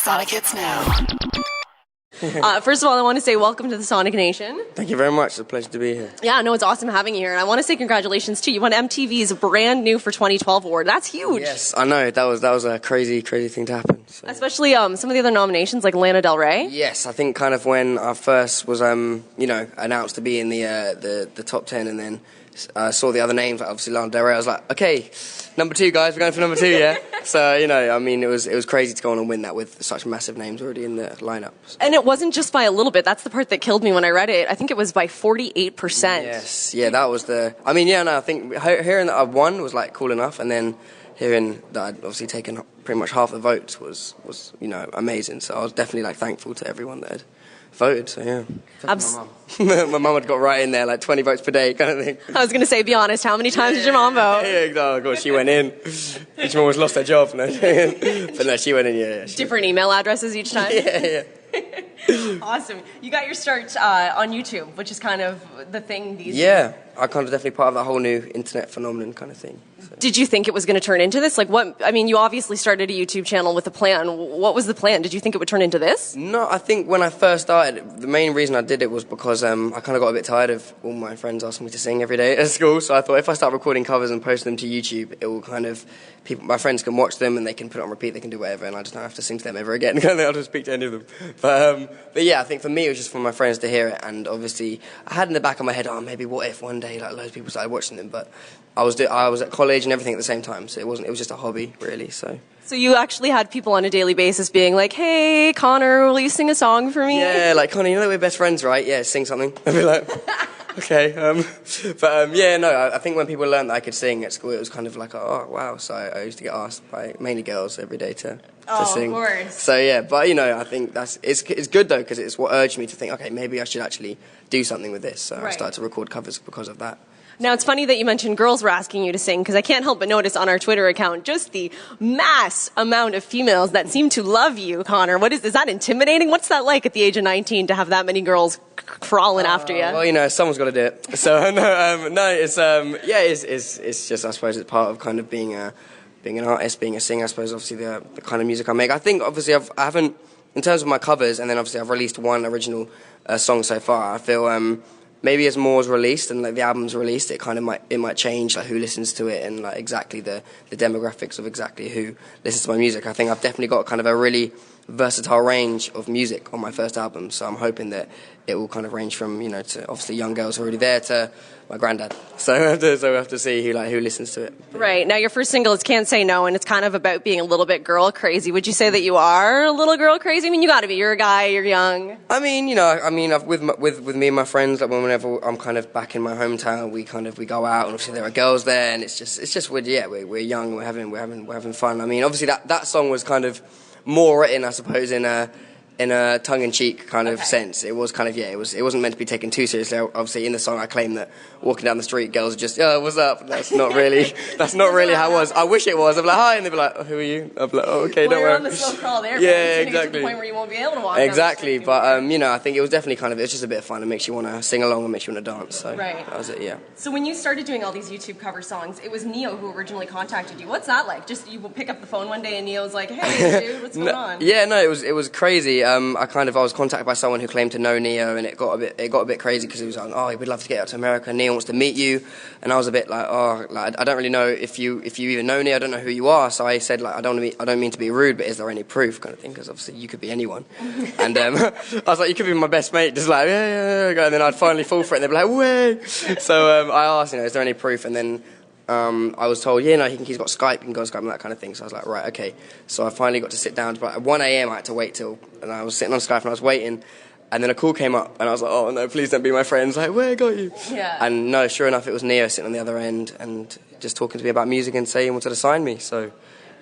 SONiC.Hits.Now. First of all, I want to say welcome to the Sonic Nation. Thank you very much. It's a pleasure to be here. Yeah, no, it's awesome having you here. And I want to say congratulations too. You won MTV's brand new for 2012 award. That's huge. Yes, I know. That was a crazy thing to happen. So. Especially some of the other nominations like Lana Del Rey. Yes, I think kind of when I first was announced to be in the top 10, and then saw the other names, like obviously Lana Del Rey. I was like, okay, number 2, guys, we're going for number 2, yeah. So it was crazy to go on and win that with such massive names already in the lineup. So. And it wasn't just by a little bit. That's the part that killed me when I read it. I think it was by 48%. Yes, yeah, that was the. I mean, yeah, no, I think hearing that I won was like cool enough, and then hearing that I'd obviously taken pretty much half the votes was amazing. So I was definitely like thankful to everyone that had voted. So yeah, my mum had got right in there, like 20 votes per day kind of thing. I was going to say, be honest, how many times did your mom vote? Yeah, oh god, she went in. She almost lost her job. No. But no, she went in. Yeah. Different email addresses each time. Yeah. Awesome. You got your start on YouTube, which is kind of the thing these days. Yeah, I kind of definitely part of that whole new internet phenomenon kind of thing. So. Did you think it was going to turn into this? Like what? I mean, you obviously started a YouTube channel with a plan. What was the plan? Did you think it would turn into this? No, I think when I first started, the main reason I did it was because I kind of got a bit tired of all my friends asking me to sing every day at school. So I thought if I start recording covers and post them to YouTube, it will kind of my friends can watch them and they can put it on repeat. They can do whatever, and I just don't have to sing to them ever again. I'll just speak to any of them. But yeah, I think for me it was just for my friends to hear it, and obviously I had in the back of my head, oh, maybe what if one day like loads of people started watching them, but I was at college and everything at the same time, so it was just a hobby really. So you actually had people on a daily basis being like, hey Connor, will you sing a song for me? Yeah, like Connor, you know that we're best friends, right? Yeah, sing something. I'd be like, okay. Yeah, no, I think when people learned that I could sing at school, it was kind of like, oh wow. So I used to get asked by mainly girls every day to sing. Of course. So yeah, but I think it's good though, because it's what urged me to think, okay, maybe I should actually do something with this. So I started to record covers because of that. Now, it's funny that you mentioned girls were asking you to sing, because I can't help but notice on our Twitter account just the mass amount of females that seem to love you, Connor. Is that intimidating? What's that like at the age of 19 to have that many girls crawling after you? Well, someone's got to do it. So, it's just, I suppose, it's part of kind of being an artist, being a singer, I suppose, obviously the kind of music I make. I think, obviously, I haven't, in terms of my covers, and then obviously I've released one original song so far, I feel maybe as more is released and like the album's released, it might change like who listens to it and like exactly the demographics of exactly who listens to my music. I think I've definitely got kind of a really versatile range of music on my first album, so I'm hoping that it will kind of range from to obviously young girls already there to my granddad. So we have to see who listens to it. Right. Now your first single is Can't Say No, and it's kind of about being a little bit girl crazy. Would you say that you are a little girl crazy? I mean, you got to be. You're a guy. You're young. I mean, with me and my friends, like whenever I'm kind of back in my hometown, we go out, and obviously there are girls there, and it's just we're young, we're having fun. I mean, obviously that song was kind of more written, I suppose, in a tongue-in-cheek kind of sense. It was kind of, it wasn't meant to be taken too seriously. Obviously, in the song, I claim that walking down the street, girls are just, oh, what's up? That's not really how it was. I wish it was. I'm like, hi, and they'd be like, oh, who are you? I'm like, oh, okay, don't worry. You're on the slow crawl there. Yeah, exactly. To the point where you won't be able to walk exactly, down the street. But I think it was definitely it's just a bit of fun. It makes you want to sing along and makes you want to dance. So that was it. Yeah. So when you started doing all these YouTube cover songs, it was Neo who originally contacted you. What's that like? Just you will pick up the phone one day and Neo's like, hey, dude, what's going on? Yeah, no, it was crazy. I was contacted by someone who claimed to know Neo, and it got a bit crazy because he was like, oh, we'd love to get out to America. Neo wants to meet you, and I was a bit like, oh, like I don't really know if you even know Neo. I don't know who you are. So I said, like, I don't mean to be rude, but is there any proof, kind of thing? Because obviously you could be anyone. And I was like, you could be my best mate, just like yeah. And then I'd finally fall for it, and they'd be like, way. So I asked, is there any proof? And then I was told, he's got Skype, you can go on Skype and that kind of thing. So I was like, right, okay. So I finally got to sit down, but at 1 a.m. I had to wait till, and I was sitting on Skype and I was waiting, and then a call came up, and I was like, oh no, please don't be my friend. It's like, where got you? Yeah. And no, sure enough, it was Neo sitting on the other end and just talking to me about music and saying he wanted to sign me. So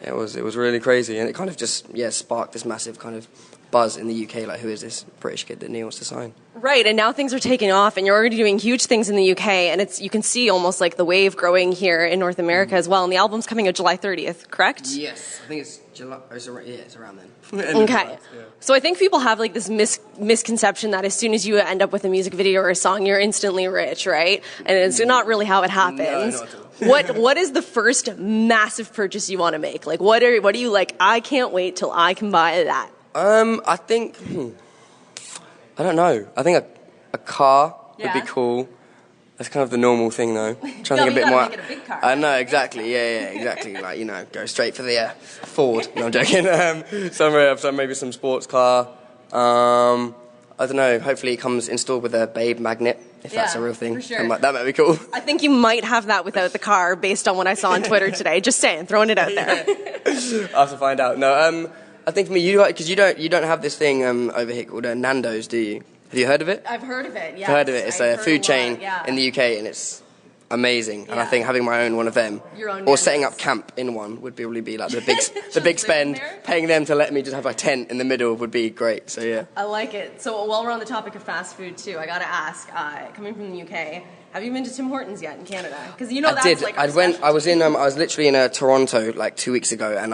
it was really crazy, and it kind of just sparked this massive kind of buzz in the UK, like who is this British kid that Neo wants to sign? Right, and now things are taking off, and you're already doing huge things in the UK, and you can see almost like the wave growing here in North America as well. And the album's coming out July 30th, correct? Yes, I think it's July. It's around then. Okay, so I think people have like this misconception that as soon as you end up with a music video or a song, you're instantly rich, right? And it's not really how it happens. No, not at all. What is the first massive purchase you want to make? Like, what are you like? I can't wait till I can buy that. I think, I don't know. I think a car would be cool. That's kind of the normal thing, though. Trying to think a bit more. Make it a big car. I know, exactly. Yeah, exactly. Like, you know, go straight for the Ford. No, I'm joking. Maybe some sports car. I don't know. Hopefully, it comes installed with a babe magnet, if that's a real thing. For sure. That might be cool. I think you might have that without the car, based on what I saw on Twitter today. Just saying, throwing it out there. I'll have to find out. No, I think for me, because you don't have this thing over here called Nando's, do you? Have you heard of it? I've heard of it, yeah. I've heard of it. It's a food chain in the UK, and it's amazing. And I think having my own one of them, or setting up camp in one, would probably be like the big spend. Paying them to let me just have a tent in the middle would be great. So yeah. I like it. So while we're on the topic of fast food too, I gotta ask, coming from the UK, have you been to Tim Hortons yet in Canada? Because you know I that's did. like I was literally in Toronto like 2 weeks ago, and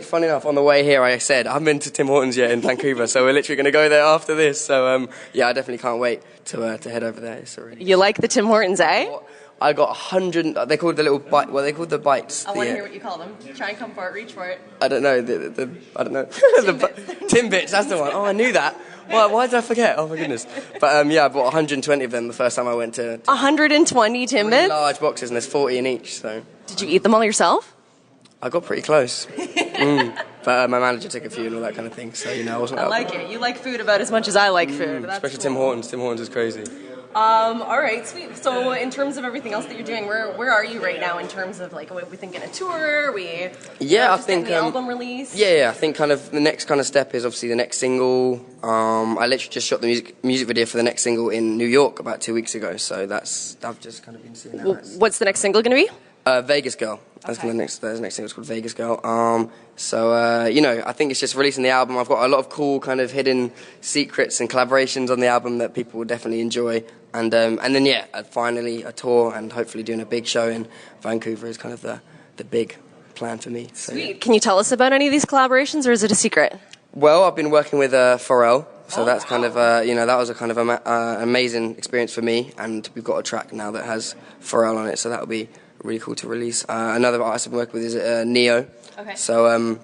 funny enough, on the way here, I said I haven't been to Tim Hortons yet in Vancouver, so we're literally going to go there after this. So yeah, I definitely can't wait to head over there. It's really you like the Tim Hortons, eh? I got 100. They called the little bite. Well, they called the bites. I want to hear what you call them. Try and come for it. Reach for it. I don't know. I don't know. Timbits. That's the one. Oh, I knew that. Why did I forget? Oh my goodness. But yeah, I bought 120 of them the first time I went to 120 Timbits? Really large boxes, and there's 40 in each. So. Did you eat them all yourself? I got pretty close. But my manager took a few and all that kind of thing. So I wasn't. I like it. You like food about as much as I like food. That's especially cool. Tim Hortons. Tim Hortons is crazy. All right, sweet. So in terms of everything else that you're doing, where are you right now in terms of like, are we thinking a tour? I think the album release. Yeah, I think kind of the next kind of step is obviously the next single. I literally just shot the music video for the next single in New York about 2 weeks ago. So I've just kind of been seeing that. Well, what's the next single going to be? Vegas Girl. That's the next single is called Vegas Girl. I think it's just releasing the album. I've got a lot of cool kind of hidden secrets and collaborations on the album that people will definitely enjoy. And then finally a tour and hopefully doing a big show in Vancouver is kind of the big plan for me. So, sweet. Yeah. Can you tell us about any of these collaborations, or is it a secret? Well, I've been working with Pharrell. So that's kind of, that was a kind of amazing experience for me. And we've got a track now that has Pharrell on it, so that'll be really cool to release. Another artist I've been working with is Neo. Okay. So, I mean,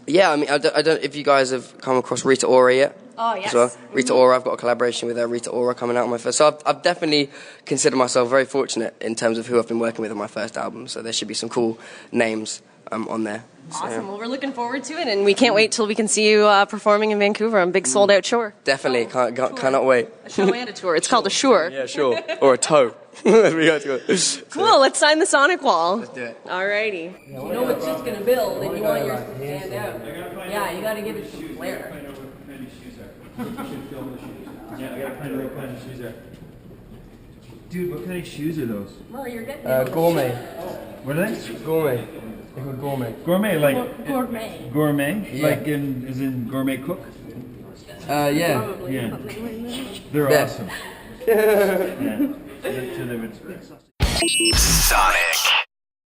I don't if you guys have come across Rita Ora yet. Oh, yes. As well. Rita Ora, I've got a collaboration with Rita Ora coming out on my first. So I've definitely considered myself very fortunate in terms of who I've been working with on my first album. So there should be some cool names on there. Awesome. So, Well, we're looking forward to it, and we can't wait till we can see you performing in Vancouver on a big sold-out tour. Definitely. Cannot wait. A show and a tour. It's called a sure. Yeah, sure. Or a toe. Cool. Let's sign the Sonic wall. Let's do it. Alrighty. You know what shit's gonna build, and you want yours to stand out. Yeah, you gotta give it some flair. Yeah, I gotta find the right kind of shoes there. Dude, what kind of shoes are those? Well, you're getting Gourmet. What are they? Gourmet. They're called gourmet. Gourmet, like gourmet. Gourmet, Yeah. like as in gourmet cook. Yeah. Probably. Yeah. They're Yeah. awesome. Yeah. So they would. SONiC.